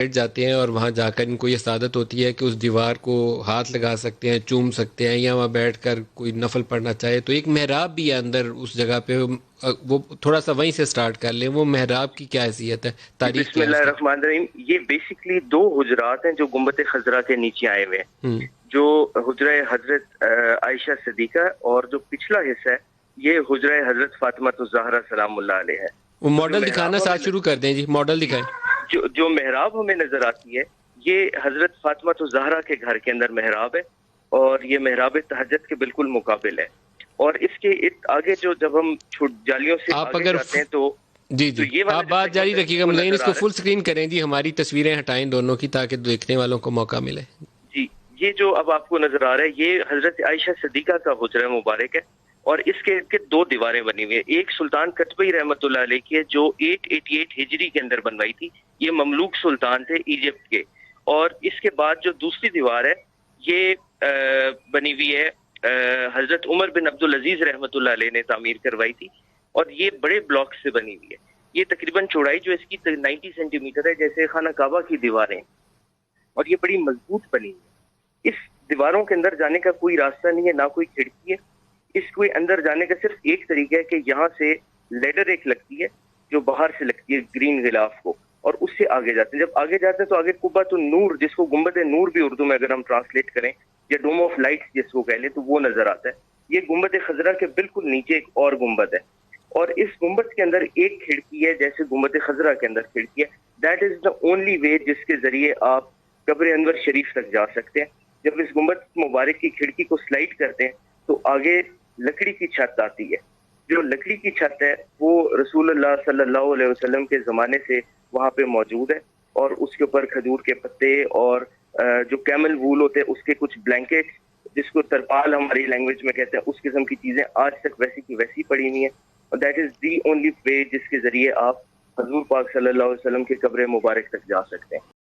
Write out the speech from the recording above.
بیٹھ جاتے ہیں اور وہاں جا کر ان کو یہ سعادت ہوتی ہے کہ اس دیوار کو ہاتھ لگا سکتے ہیں، چوم سکتے ہیں، یا وہاں بیٹھ کر کوئی نفل پڑھنا چاہے تو ایک محراب بھی ہے اندر اس جگہ پہ، وہ تھوڑا سا وہیں سے سٹارٹ کر لیں، وہ محراب کی کیا حیثیت ہے، جی تاریخ بسم کیا ہے اللہ اس کی؟ الرحمن الرحیم. یہ بیسکلی دو حجرات ہیں جو گنبد خضرا کے نیچے آئے ہوئے ہیں، ہوں جو حجرہ حضرت عائشہ صدیقہ، اور جو پچھلا حصہ ہے یہ حجرہ حضرت فاطمہ الزہرا سلام اللہ علیہ ہے. وہ تو جو ماڈل دکھانا محراب ساتھ ہمیں شروع کر دیں جی، ماڈل دکھائیں. جو محراب ہمیں نظر آتی ہے یہ حضرت فاطمہ الزہرا کے گھر کے اندر محراب ہے، اور یہ محراب تہجد کے بالکل مقابل ہے. اور اس کے آگے جو جب ہم جالیوں سے آپ آگے اگر جاتے ہیں تو جی تو جی یہ والا آپ جو بات جاری سیگمنٹ ہے رکھیے گا، وہ لیکن نظر اس آ کو رہا فل ہے. سکرین کریں جی، ہماری تصویریں ہٹائیں دونوں کی تاکہ دیکھنے والوں کو موقع ملے. جی یہ جو اب آپ کو نظر آ رہا ہے یہ حضرت عائشہ صدیقہ کا حجرہ مبارک ہے، اور اس کے دو دیواریں بنی ہوئی ہیں. ایک سلطان قطبی رحمۃ اللہ علیہ کی ہے جو 888 ہجری کے اندر بنوائی تھی، یہ مملوک سلطان تھے ایجپٹ کے. اور اس کے بعد جو دوسری دیوار ہے یہ بنی ہوئی ہے حضرت عمر بن عبدالعزیز رحمۃ اللہ علیہ نے تعمیر کروائی تھی، اور یہ بڑے بلاک سے بنی ہوئی ہے. یہ تقریباً چوڑائی جو اس کی 90 سینٹی میٹر ہے، جیسے خانہ کعبہ کی دیواریں، اور یہ بڑی مضبوط بنی ہے. اس دیواروں کے اندر جانے کا کوئی راستہ نہیں ہے، نہ کوئی کھڑکی ہے. اس کو اندر جانے کا صرف ایک طریقہ ہے کہ یہاں سے لیڈر ایک لگتی ہے جو باہر سے لگتی ہے گرین غلاف کو، اور اس سے آگے جاتے ہیں. جب آگے جاتے ہیں تو آگے قبۃ النور، جس کو گنبد نور بھی اردو میں اگر ہم ٹرانسلیٹ کریں، یا ڈوم آف لائٹ جس کو کہہ لیں، تو وہ نظر آتا ہے. یہ گنبد خضرا کے بالکل نیچے ایک اور گنبد ہے، اور اس گنبد کے اندر ایک کھڑکی ہے جیسے گنبد خضرا کے اندر کھڑکی ہے. That is the only way جس کے ذریعے آپ قبر انور شریف تک جا سکتے ہیں. جب اس گنبد مبارک کی کھڑکی کو سلائڈ کرتے ہیں تو آگے لکڑی کی چھت آتی ہے. جو لکڑی کی چھت ہے وہ رسول اللہ صلی اللہ علیہ وسلم کے زمانے سے وہاں پہ موجود ہے، اور اس کے اوپر کھجور کے پتے اور جو کیمل وول ہوتے ہیں اس کے کچھ بلینکٹ، جس کو ترپال ہماری لینگویج میں کہتے ہیں، اس قسم کی چیزیں آج تک ویسی کی ویسی پڑی ہوئی ہیں. اور that is the only way جس کے ذریعے آپ حضور پاک صلی اللہ علیہ وسلم کے قبر مبارک تک جا سکتے ہیں.